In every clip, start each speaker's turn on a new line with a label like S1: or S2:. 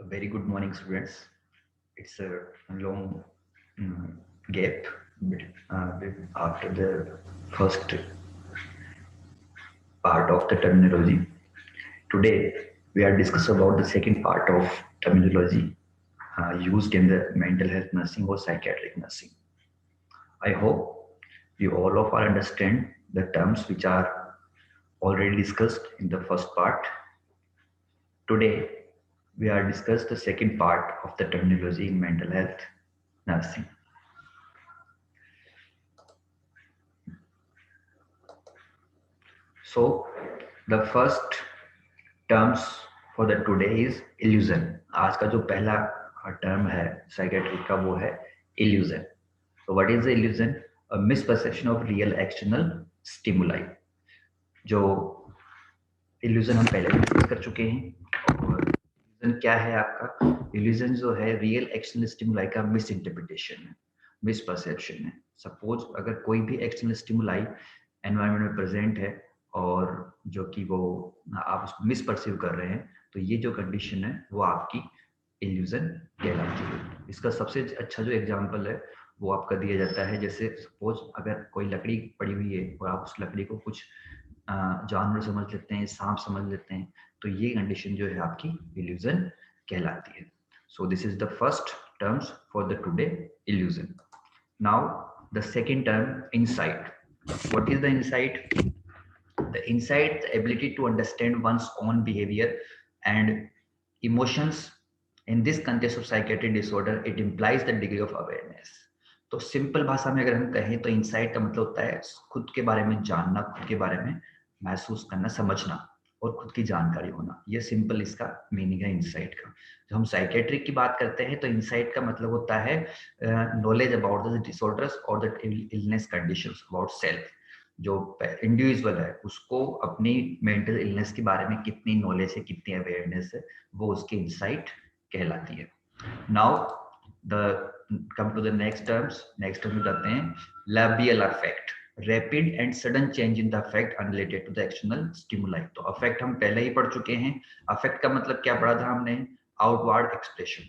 S1: A very good morning, students. It's a long mm, gap after the first part of the terminology. Today, we are discussing about the second part of terminology used in the mental health nursing or psychiatric nursing. I hope you all of are understand the terms which are already discussed in the first part. Today, we are discuss the second part of the terminology in mental health nursing. So the first terms for the today is illusion. आज का जो पहला term है psychiatric का वो है illusion. So what is the illusion? A misperception of real external stimuli. जो illusion हम पहले भी डिस्कस कर चुके हैं और illusion क्या है आपका? Illusion जो है real external stimuli का misinterpretation है, misperception है. Suppose अगर कोई भी external stimuli environment में present है और जो कि वो आप उसको मिसपर्सीव कर रहे हैं, तो ये जो कंडीशन है वो आपकी इल्यूजन कहलाती है. इसका सबसे अच्छा जो एग्जांपल है वो आपका दिया जाता है. जैसे सपोज अगर कोई लकड़ी पड़ी हुई है और आप उस लकड़ी को कुछ जानवर समझ लेते हैं, सांप समझ लेते हैं, तो ये कंडीशन जो है आपकी इल्यूजन कहलाती है. So this is the first terms for the today, illusion. Now the second term, insight. What is the insight? The insight, the ability to understand one's own behavior and emotions. In this context of psychiatric disorder, it implies the degree of awareness. तो simple भाषा में अगर हम कहें तो insight का मतलब होता है खुद के बारे में जानना, खुद के बारे में महसूस करना, समझना और खुद की जानकारी होना. ये सिंपल इसका मीनिंग है इंसाइट का. जब हम साइकेट्रिक की बात करते हैं तो इंसाइट का मतलब होता है नॉलेज अबाउट द डिसऑर्डर्स और the illness conditions about self. जो इंडिविजुअल है उसको अपनी मेंटल इलनेस के बारे में कितनी नॉलेज है, कितनी अवेयरनेस है, वो उसकी इंसाइट कहलाती है. Now the come to the next terms. Next term जाते हैं labial affect. Rapid and sudden change in the affect unrelated to the external stimuli. तो अफेक्ट हम पहले ही पढ़ चुके हैं. अफेक्ट का मतलब क्या पढ़ा था हमने? Outward expression.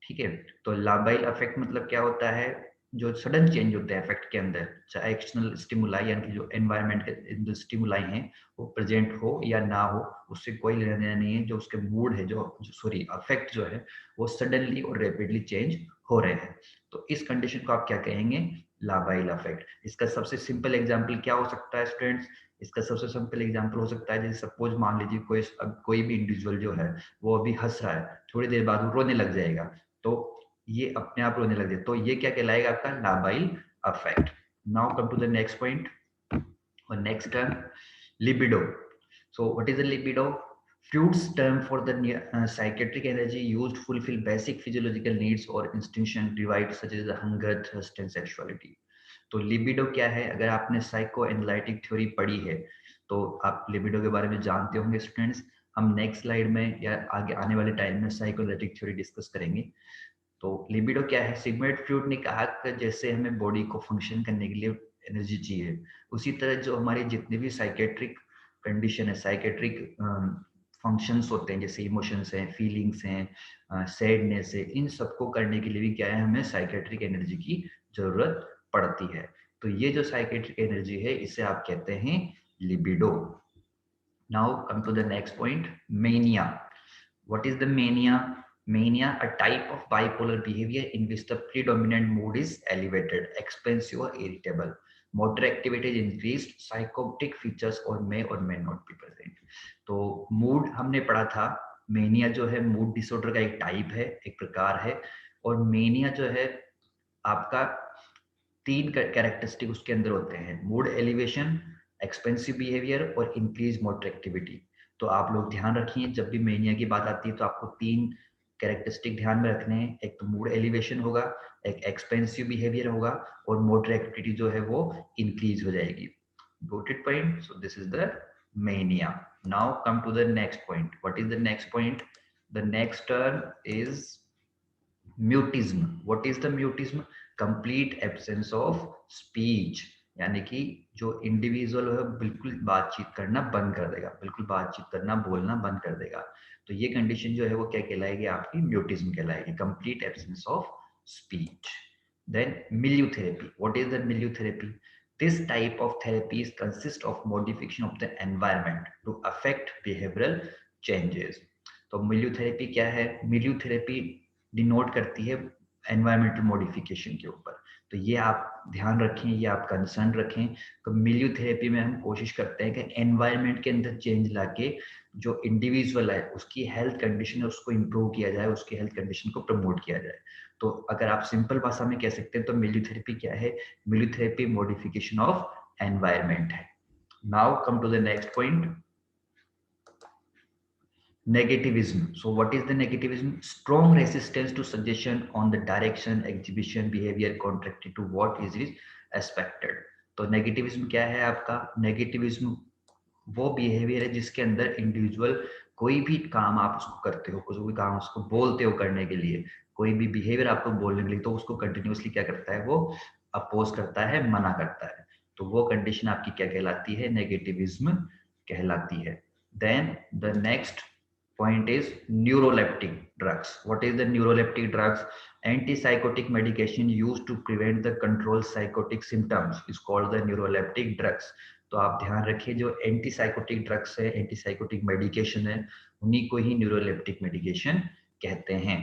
S1: ठीक है. तो लाबाइल अफेक्ट मतलब क्या होता है? जो सडन चेंज होते हैं इफेक्ट के अंदर, चाहे एक्सटर्नल स्टिमुलाई यानी कि जो एनवायरनमेंट के जो स्टिमुलाई हैं वो प्रेजेंट हो या ना हो, उससे कोई लेना देना नहीं है. जो उसके मूड है, जो सॉरी अफेक्ट जो है वो सडनली और रैपिडली चेंज हो रहे हैं, तो इस कंडीशन को आप क्या कहेंगे? लाबाइल अफेक्ट. इसका सबसे सिंपल एग्जांपल क्या हो सकता है स्टूडेंट्स? इसका सबसे सिंपल एग्जांपल हो सकता है जैसे सपोज मान लीजिए कोई भी इंडिविजुअल जो है वो अभी हंस रहा है, थोड़ी देर बाद वो रोने लग जाएगा, तो ये अपने आप रोने लग जाए, तो ये क्या कहलाएगा? आपका labile affect. Now come to the next point और next term, libido. So what is the libido? Freud's term for the psychiatric energy used to fulfill basic physiological needs or instinctual derived such as the hunger, thirst and sexuality. तो libido क्या है? अगर आपने psycho analytic theory पढ़ी है तो आप libido के बारे में जानते होंगे स्टूडेंट्स. हम नेक्स्ट स्लाइड में या आगे आने वाले टाइम में साइको एनालिटिक थ्योरी डिस्कस करेंगे. तो लिबिडो क्या है? सिगमंड फ्रॉइड ने कहा कि जैसे हमें बॉडी को फंक्शन करने के लिए एनर्जी चाहिए, उसी तरह जो हमारी जितने भी साइकेट्रिक कंडीशन है, साइकेट्रिक फंक्शंस होते हैं, जैसे इमोशंस हैं, फीलिंग्स हैं, सैडनेस है, इन सबको करने के लिए भी क्या है? हमें साइकेट्रिक एनर्जी की जरूरत पड़ती है. तो ये जो साइकेट्रिक एनर्जी है इसे आप कहते हैं libido. Now come to the next point, mania. What is the mania? Mania, a type of bipolar behavior in which the predominant mood is elevated, expansive or irritable. Motor activity is increased, psychotic features or may not be present. तो mood हमने पढ़ा था. Mania जो है mood disorder का एक type है, एक प्रकार है. और मेनिया जो है आपका तीन कैरेक्टरिस्टिक उसके अंदर होते हैं: मूड एलिवेशन, एक्सपेंसिव बिहेवियर और इंक्रीज मोटर एक्टिविटी. तो आप लोग ध्यान रखिए, जब भी मेनिया की बात आती है तो आपको तीन कैरेक्टरिस्टिक ध्यान में रखने हैं. एक तो मूड एलिवेशन होगा, एक एक्सपेंसिव बिहेवियर होगा और मोटर एक्टिविटी जो है वो इंक्रीज हो जाएगी. Got it point? So this is the mania. Now come to the next point. What is the next point? The next term is mutism. What is the mutism? Complete absence of speech. यानी कि जो individual है बिल्कुल बातचीत करना बंद कर देगा, बिल्कुल बातचीत करना बोलना बंद कर देगा। तो ये कंडीशन जो है वो क्या कहलाएगी, आपकी म्यूटिज्म कहलाएगी, complete absence of speech. Then milieu therapy, what is the milieu therapy? This type of therapies consist of modification of the environment to affect behavioral changes. तो मिलियोथेरेपी क्या है? मिलियोथेरेपी डिनोट करती है एनवायरमेंटल मॉडिफिकेशन के ऊपर। तो ये आप ध्यान रखें, ये आप कंसर्न रखें। तो मिलियोथेरेपी में हम कोशिश करते हैं कि एनवायरमेंट के अंदर चेंज लाके जो इंडिविजुअल है उसकी हेल्थ कंडीशन है उसको इम्प्रूव किया जाए, उसकी हेल्थ कंडीशन को प्रमोट किया जाए। तो अगर आप सिंपल भाषा में कह सकते हैं तो मिलियोथेरेपी क्या है? मिलियोथेरेपी मॉडिफिकेशन ऑफ एनवायरमेंट है। Now come to the next point, negativism. So what is the negativism? Strong resistance to suggestion on the direction, exhibition, behavior contrary to what is expected. तो negativism क्या है आपका? negativism वो behaviour है जिसके अंदर individual कोई भी काम आप उसको करते हो, कोई भी काम उसको बोलते हो करने के लिए, कोई भी बिहेवियर आपको बोलने के लिए, तो उसको कंटिन्यूअसली क्या करता है, वो अपोज करता है, मना करता है। तो वो कंडीशन आपकी क्या कहलाती है? नेगेटिविज्म कहलाती है। Then the next point is neuroleptic drugs. What is the neuroleptic drugs? Antipsychotic medication used to prevent the control psychotic symptoms is called the neuroleptic drugs. तो आप ध्यान रखिए, जो एंटीसाइकोटिक ड्रग्स है, एंटीसाइकोटिक मेडिकेशन है, उन्हीं को ही न्यूरोलेप्टिक मेडिकेशन कहते हैं।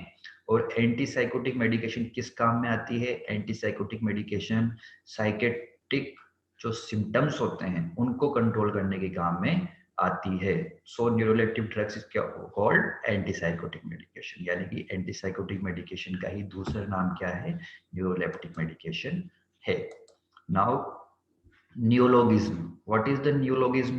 S1: और एंटीसाइकोटिक मेडिकेशन किस काम में आती है? एंटीसाइकोटिक मेडिकेशन साइकेट्रिक जो सिम्टम्स होते हैं उनको कंट्रोल करने के काम में आती है। So neuroleptic drugs is called antipsychotic medication, यानी कि एंटीसाइकोटिक मेडिकेशन का ही दूसरा नाम क्या है? न्यूरोलेप्टिक मेडिकेशन है। Now neologism. What is the neologism?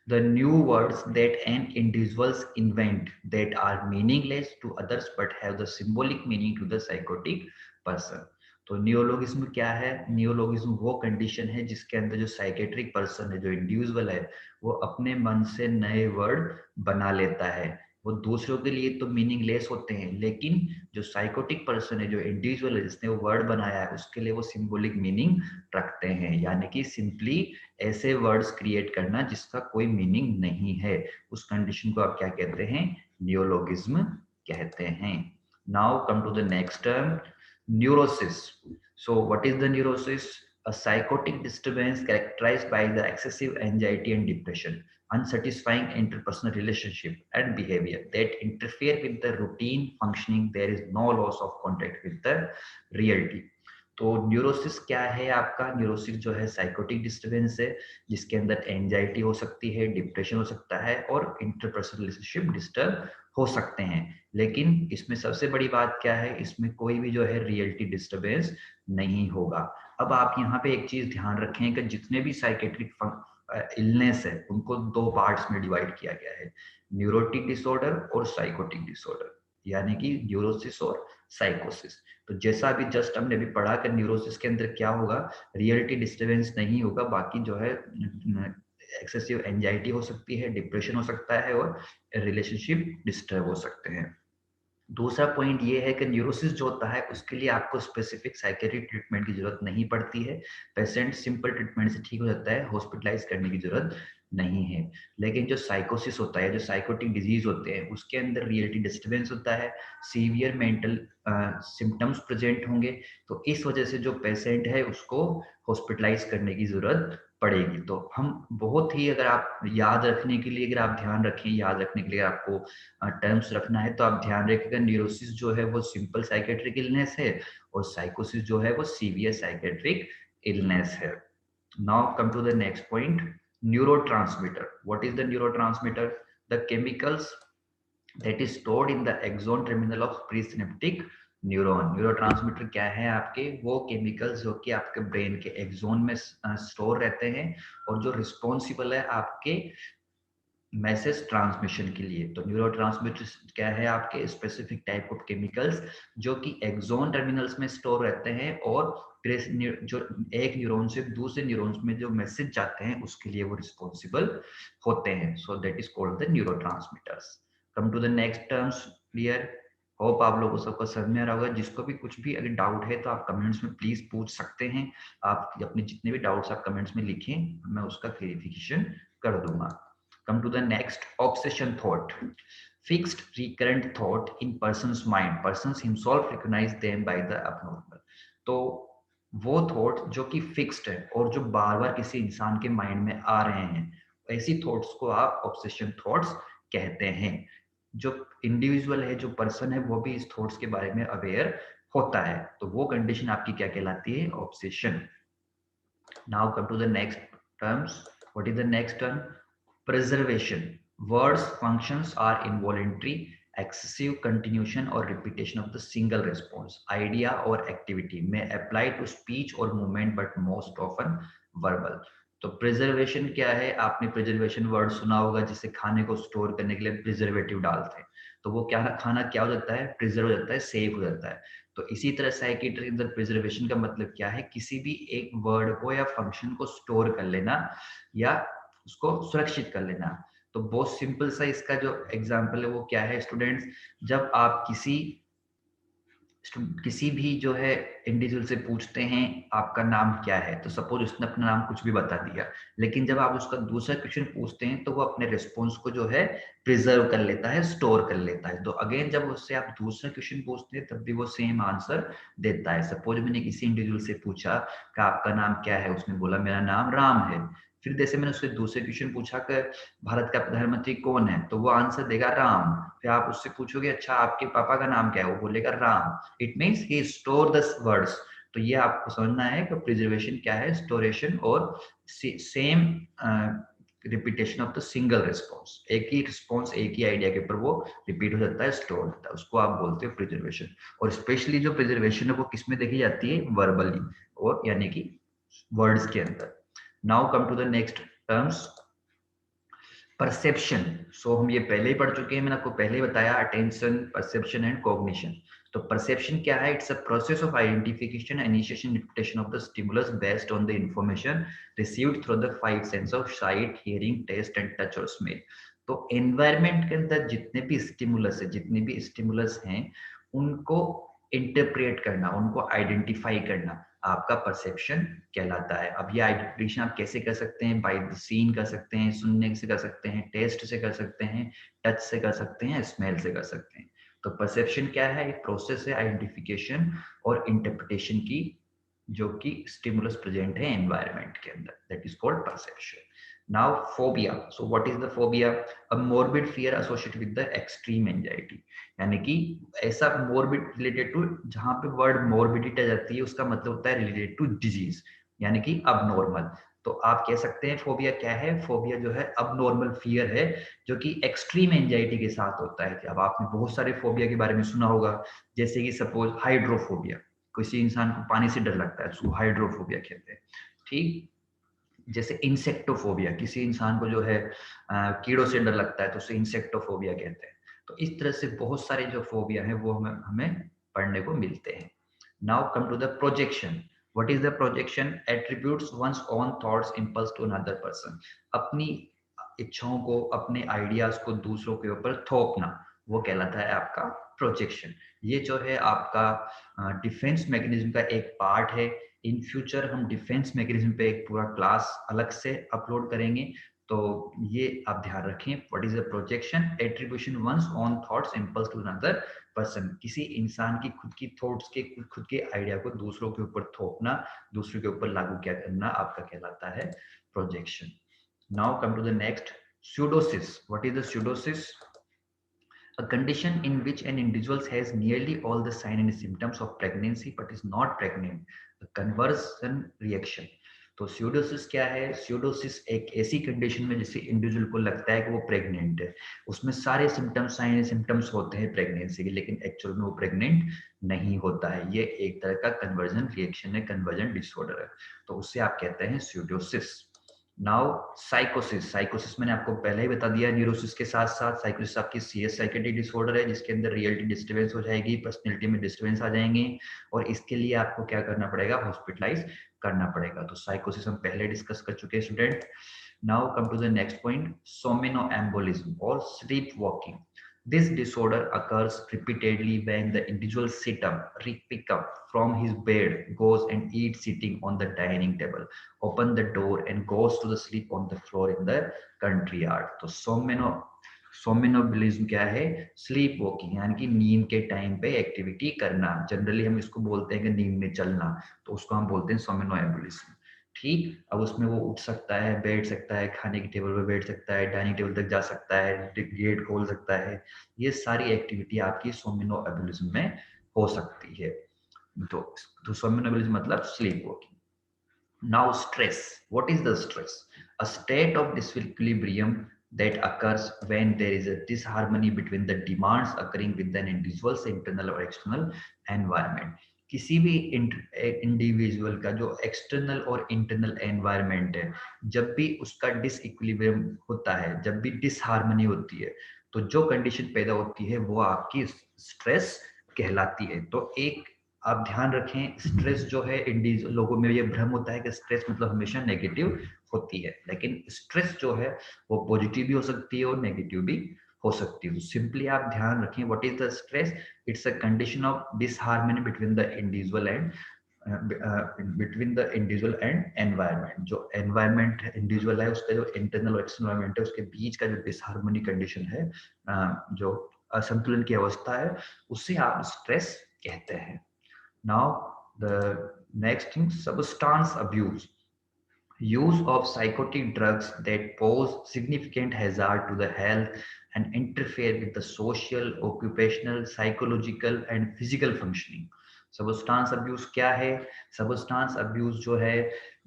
S1: The new words that an individuals invent that are meaningless to others but have the symbolic meaning to the psychotic person. तो नियोलॉगिज्म क्या है? नियोलॉगिज्म वो कंडीशन है जिसके अंदर जो साइकेट्रिक पर्सन है, जो इंडिविजुअल है, वो अपने मन से नए वर्ड बना लेता है। वो दूसरों के लिए तो मीनिंगलेस होते हैं, लेकिन जो साइकोटिक पर्सन है, जो इंडिविजुअल है, जिसने वो वर्ड बनाया है, उसके लिए वो सिंबॉलिक मीनिंग रखते हैं। यानी कि सिंपली ऐसे वर्ड्स क्रिएट करना जिसका कोई मीनिंग नहीं है, उस कंडीशन को आप क्या कहते हैं? नियोलॉगिज्म कहते हैं। Now come to the next term, neurosis. So what is the neurosis? A psychotic disturbance characterized by the excessive anxiety and depression, unsatisfying interpersonal relationship and behavior that interfere with the routine functioning. There is no loss of contact with the reality. तो neurosis क्या है आपका? Neurosis जो है psychotic disturbance है जिसके अंदर anxiety हो सकती है, डिप्रेशन हो सकता है और इंटरपर्सनल रिलेशनशिप डिस्टर्ब हो सकते हैं। लेकिन इसमें सबसे बड़ी बात क्या है? इसमें कोई भी जो है रियलिटी डिस्टर्बेंस नहीं होगा। अब आप यहाँ पे एक चीज ध्यान रखें कि जितने भी साइकेट्रिक इलनेस है उनको दो पार्ट्स में डिवाइड किया गया है, न्यूरोटिक डिसऑर्डर और साइकोटिक डिसऑर्डर, यानी कि न्यूरोसिस और साइकोसिस। तो जैसा अभी जस्ट हमने भी पढ़ा कि न्यूरोसिस के अंदर क्या होगा? रियलिटी डिस्टर्बेंस नहीं होगा, बाकी जो है एक्सेसिव एंजाइटी हो सकती है, डिप्रेशन हो सकता है और रिलेशनशिप डिस्टर्ब हो सकते हैं। दूसरा पॉइंट ये है कि न्यूरोसिस जो होता है उसके लिए आपको स्पेसिफिक साइकेट्रिक ट्रीटमेंट की जरूरत नहीं पड़ती है। पेशेंट सिंपल ट्रीटमेंट से ठीक हो जाता है, हॉस्पिटलाइज करने की जरूरत नहीं है। लेकिन जो साइकोसिस होता है, जो साइकोटिक डिजीज होते हैं, उसके अंदर रियलिटी डिस्टर्बेंस होता है, सीवियर मेंटल सिम्टम्स प्रेजेंट होंगे। तो इस वजह से जो पेशेंट है उसको हॉस्पिटलाइज करने की जरूरत पड़ेगी। तो हम बहुत ही, अगर आप याद रखने के लिए, अगर आप ध्यान रखें, याद रखने के लिए आपको टर्म्स रखना है तो आप ध्यान रखिएगा, न्यूरोसिस जो है वो सिंपल साइकेट्रिक इलनेस है और साइकोसिस जो है वो सीवियर साइकेट्रिक इलनेस है। Now come to the next point, neurotransmitter. What is the neurotransmitter? The chemicals that is stored in the axon terminal of presynaptic neuron. Neurotransmitter क्या है आपके? वो केमिकल्स जो कि आपके ब्रेन के एक्सोन में स्टोर रहते हैं और जो रिस्पॉन्सिबल है आपके मैसेज ट्रांसमिशन के लिए। तो न्यूरोट्रांसमीटर क्या है आपके? स्पेसिफिक टाइप ऑफ केमिकल्स जो कि एक्सोन टर्मिनल्स में स्टोर रहते हैं और जो एक न्यूरॉन से दूसरे न्यूरॉन्स में जो मैसेज जाते हैं उसके लिए वो रिस्पॉन्सिबल होते हैं। So that is called the neurotransmitters. Come to the next terms here. Hope आप लोगों को सबको समझ में आ रहा होगा। जिसको भी कुछ भी अगर डाउट है तो आप कमेंट्स में प्लीज पूछ सकते हैं। आप अपने जितने भी डाउट्स आप कमेंट्स में लिखें, मैं उसका क्लेरिफिकेशन कर दूंगा। Come to the next, obsession thought. Fixed recurrent thought in persons mind, persons himself recognise them by the abnormal. तो वो थॉट जो कि फिक्स्ड है और जो बार बार किसी इंसान के माइंड में आ रहे हैं, ऐसी थॉट्स को आप ऑब्सेशन थॉट्स कहते हैं। जो इंडिविजुअल है, जो पर्सन है, वो भी इस थॉट्स के बारे में अवेयर होता है, तो वो कंडीशन आपकी क्या कहलाती है? Obsession. Now come to the next terms. What is the next term? preservation. Words functions are involuntary, excessive continuation or repetition of the single response, idea or activity may apply to speech or movement but most often verbal. तो preservation क्या है? आपने preservation word सुना होगा, जिसे खाने को store करने के लिए प्रिजर्वेटिव डालते हैं, तो वो क्या खाना क्या हो जाता है? प्रिजर्व हो जाता है, सेव हो जाता है। तो इसी तरह साइकिट्री अंदर प्रिजर्वेशन का मतलब क्या है? किसी भी एक वर्ड को या फंक्शन को स्टोर कर लेना या उसको सुरक्षित कर लेना। तो बहुत सिंपल सा इसका जो एग्जांपल है वो क्या है स्टूडेंट्स? जब आप किसी भी जो है इंडिविजुअल से पूछते हैं आपका नाम क्या है, तो सपोज उसने अपना नाम कुछ भी बता दिया, लेकिन जब आप उसका दूसरा क्वेश्चन पूछते हैं तो वो अपने रिस्पॉन्स को जो है प्रिजर्व कर लेता है, स्टोर कर लेता है। तो अगेन जब उससे आप दूसरा क्वेश्चन पूछते हैं तब भी वो सेम आंसर देता है। सपोज मैंने किसी इंडिविजुअल से पूछा कि आपका नाम क्या है, उसने बोला मेरा नाम राम है। फिर जैसे मैंने उससे दूसरे क्वेश्चन पूछा कि भारत का प्रधानमंत्री कौन है, तो वो आंसर देगा राम। फिर आप उससे पूछोगे अच्छा आपके पापा का नाम क्या है, वो बोलेगा Ram. It means he store the words. तो ये आपको समझना है कि प्रिजर्वेशन क्या है? स्टोरेशन और same repetition of the single response. एक ही रिस्पॉन्स एक ही आइडिया के ऊपर वो रिपीट हो जाता है, स्टोर होता है, उसको आप बोलते हो प्रिजर्वेशन। और स्पेशली जो प्रिजर्वेशन है वो किसमें देखी जाती है? वर्बली, और यानी कि वर्ड्स के अंदर। Now come to the next terms, perception. So हम ये पहले ही पढ़ चुके हैं, मैंने आपको पहले ही बताया, अटेंशन, परसेप्शन एंड कॉग्निशन। तो परसेप्शन क्या है? It's a process of identification, initiation, interpretation of the stimulus based on the information received through the five sense of sight, hearing, taste and touch और स्मेल। तो environment के अंदर जितने भी stimulus है, जितने भी स्टिमुलस हैं, उनको इंटरप्रेट करना, उनको आइडेंटिफाई करना आपका परसेप्शन कहलाता है। अब ये आइडेंटिफिकेशन आप कैसे कर सकते हैं? बाय द सीन कर सकते हैं, सुनने से कर सकते हैं, टेस्ट से कर सकते हैं, टच से कर सकते हैं, स्मेल से कर सकते हैं। तो परसेप्शन क्या है? एक प्रोसेस है आइडेंटिफिकेशन और इंटरप्रिटेशन की, जो कि स्टिमुलस प्रेजेंट है एनवायरनमेंट के अंदर, that is called perception. Now phobia. So what is the phobia? A morbid fear associated with the extreme anxiety. यानी कि ऐसा मोर्बिड रिलेटेड टू, जहां पे वर्ड मोर्बिडिटी आ जाती है उसका मतलब होता है रिलेटेड टू डिजीज, यानी कि अब नॉर्मल। तो आप कह सकते हैं फोबिया क्या है? फोबिया जो है अब नॉर्मल फियर है, जो कि एक्सट्रीम एंजाइटी के साथ होता है। अब आपने बहुत सारे फोबिया के बारे में सुना होगा, जैसे कि सपोज हाइड्रोफोबिया, किसी इंसान को पानी से डर लगता है, उसको हाइड्रोफोबिया कहते हैं। ठीक, जैसे इंसेक्टोफोबिया, किसी इंसान को जो है कीड़ों से डर लगता है तो उसे इंसेक्टोफोबिया कहते हैं। तो इस तरह से बहुत सारे जो फोबिया है वो हमें हमें पढ़ने को मिलते हैं। Now come to the projection. What is the projection? Attributes one's own thoughts impulse to another person. अपनी इच्छाओं को, अपने आइडियाज को दूसरों के ऊपर थोपना, वो कहलाता है आपका प्रोजेक्शन। ये जो है आपका डिफेंस मैकेनिज्म का एक पार्ट है। इन फ्यूचर हम डिफेंस मैकेनिज्म पे एक पूरा क्लास अलग से अपलोड करेंगे, तो ये आप ध्यान रखें। What is the projection? Attribution one's own thoughts impulse to another person. किसी इंसान की खुद की थॉट्स के, खुद के आइडिया को दूसरों के ऊपर थोपना, दूसरों के ऊपर लागू क्या करना, आपका कहलाता है projection. Now come to the next, pseudosis. What is the pseudosis? A condition in which an individual has nearly all the signs and symptoms of pregnancy but is not pregnant, a conversion reaction. तो स्यूडोसिस क्या है? स्यूडोसिस एक ऐसी condition में जिससे individual को लगता है कि वो प्रेग्नेंट है, उसमें सारे सिम्टम्स, साइन सिम्टम्स होते हैं प्रेगनेंसी के, लेकिन एक्चुअल में वो प्रेग्नेंट नहीं होता है। ये एक तरह का कन्वर्जन रिएक्शन है, कन्वर्जन डिसऑर्डर है, तो उससे आप कहते हैं स्यूडोसिस। नाउ साइकोसिस। साइकोसिस मैंने आपको पहले ही बता दिया, न्यूरोसिस के साथ साथ साइकोसिस आपकी सीरियस साइकेट्रिक डिसऑर्डर है, जिसके अंदर रियलिटी डिस्टर्बेंस हो जाएगी, पर्सनैलिटी में डिस्टर्बेंस आ जाएंगे, और इसके लिए आपको क्या करना पड़ेगा? हॉस्पिटलाइज करना पड़ेगा। तो साइकोसिस हम पहले डिस्कस कर चुके हैं student. Now come to the next point, somnambulism और sleep walking. This disorder occurs repeatedly when the individual pick up from his bed, goes and eats sitting on the dining table, open the door and goes to the sleep on the floor in the country yard. तो सोमिनोबिलिज्म क्या है? Sleep walking, यानी कि नींद के time पे activity करना। Generally हम इसको बोलते हैं कि नींद में चलना, तो उसको हम बोलते हैं सोमिनोबिलिज्म। ठीक, अब उसमें वो उठ सकता है, बैठ सकता है, खाने की टेबल पर बैठ सकता है, डाइनिंग टेबल तक जा सकता है, गेट खोल सकता है। ये सारी एक्टिविटी आपकी सोमिनोबिलिज्म में हो सकती है। तो सोमिनोबिलिज्म मतलब sleep walking. Now stress. What is the stress? A state of disequilibrium that occurs when there is a disharmony between the demands occurring with an individual's internal or external environment. किसी भी individual का जो external और internal environment है, जब भी उसका disequilibrium होता है, जब भी डिसहार्मनी होती है, तो जो कंडीशन पैदा होती है वो आपकी स्ट्रेस कहलाती है। तो एक आप ध्यान रखें, स्ट्रेस जो है इंडिविजुअल लोगों में ये भ्रम होता है कि स्ट्रेस मतलब हमेशा नेगेटिव होती है, लेकिन स्ट्रेस जो है वो पॉजिटिव भी हो सकती है और नेगेटिव भी हो सकती है। सिंपली आप ध्यान रखें, what is the stress? It's a condition of disharmony between the individual and environment. जो एनवायरनमेंट इंडिविजुअल है उसका जो इंटरनल और एक्सटर्नल एनवायरनमेंट है उसके बीच का जो डिसहार्मनी कंडीशन है, जो असंतुलन की अवस्था है, उससे आप स्ट्रेस कहते हैं। Now, the next thing, substance abuse. Use of psychotic drugs that pose significant hazard to the health and interfere with the social, occupational, psychological and physical functioning. Substance abuse क्या है? सब्सटेंस अब्यूज जो है,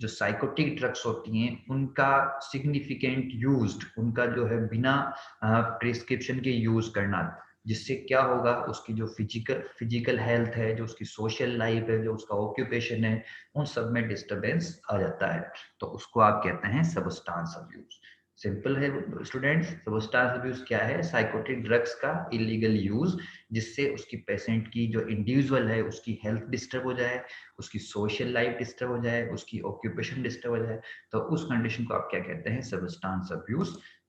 S1: जो psychotic drugs होती हैं उनका significant used, उनका जो है बिना प्रिस्क्रिप्शन के यूज करना, जिससे क्या होगा, उसकी जो फिजिकल हेल्थ है, जो उसकी सोशल लाइफ है, जो उसका ऑक्यूपेशन है, उन सब में डिस्टरबेंस आ जाता है, तो उसको आप कहते हैं सब्सटेंस अब्यूज। सिंपल है स्टूडेंट्स, सब्सटेंस अब्यूज क्या है? साइकोटिक ड्रग्स का इलीगल यूज, जिससे उसकी पेशेंट की जो इंडिविजुअल है उसकी हेल्थ डिस्टर्ब हो जाए, उसकी सोशल लाइफ डिस्टर्ब हो जाए, उसकी ऑक्यूपेशन डिस्टर्ब हो जाए, तो उस कंडीशन को आप क्या कहते हैं? सब्सटेंस अब्यूज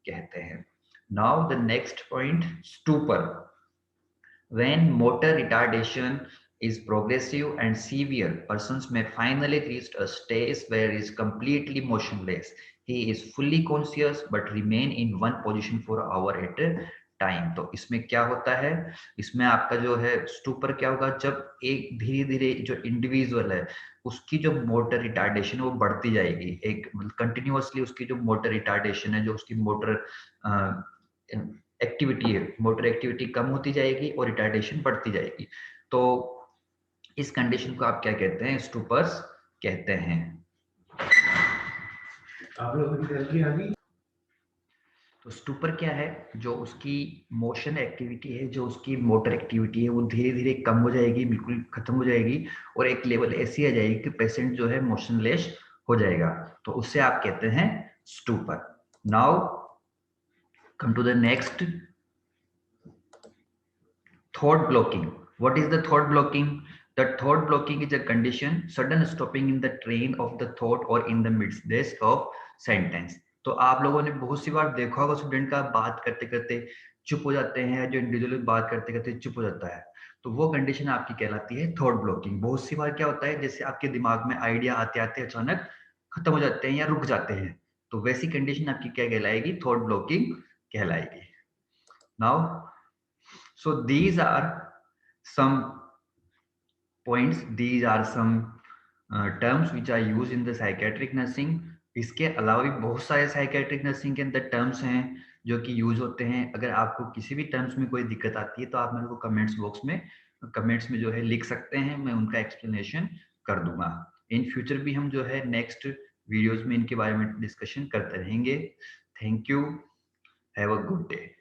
S1: कहते हैं। Now the next point, stupor. When motor retardation is progressive and severe, persons may finally reach a stage where he is completely motionless. He is fully conscious but remain in one position for an hour at a time. तो इसमें क्या होता है? इसमें आपका जो है stupor क्या होगा? जब एक धीरे धीरे जो इंडिविजुअल है उसकी जो मोटर रिटार्डेशन वो बढ़ती जाएगी, एक कंटिन्यूअसली उसकी जो मोटर रिटार्डेशन है, जो उसकी मोटर एक्टिविटी है, मोटर एक्टिविटी कम होती जाएगी और रिटार्डेशन बढ़ती जाएगी। तो इस कंडीशन को आप क्या कहते हैं? स्टूपर्स कहते हैं। तो स्टूपर क्या है? जो उसकी मोशन एक्टिविटी है, जो उसकी मोटर एक्टिविटी है, वो धीरे धीरे कम हो जाएगी, बिल्कुल खत्म हो जाएगी, और एक लेवल ऐसी आ जाएगी कि पेशेंट जो है मोशनलेस हो जाएगा, तो उससे आप कहते हैं stupor. Now come to the next, thought blocking. What is the thought blocking? The thought blocking is a condition, sudden stopping in the train of the thought or in the midst of sentence. तो आप लोगों ने बहुत सी बार देखा होगा student का बात करते करते चुप हो जाते हैं, जो इंडिविजुअल बात करते करते चुप हो जाता है, तो वो कंडीशन आपकी कहलाती है थॉट ब्लॉकिंग। बहुत सी बार क्या होता है, जैसे आपके दिमाग में आइडिया आते आते अचानक खत्म हो जाते हैं या रुक जाते हैं, तो वैसी कंडीशन आपकी क्या कहलाएगी? थॉट ब्लॉकिंग कहलाएगी। Now so these are some points, these are some terms which are used in the psychiatric nursing. इसके अलावा भी बहुत सारे साइकेट्रिक नर्सिंग के अंदर टर्म्स हैं जो कि यूज होते हैं। अगर आपको किसी भी टर्म्स में कोई दिक्कत आती है तो आप मेरे को कमेंट्स में जो है लिख सकते हैं, मैं उनका एक्सप्लेनेशन कर दूंगा। इन फ्यूचर भी हम जो है नेक्स्ट वीडियोस में इनके बारे में डिस्कशन करते रहेंगे। Thank you, have a good day.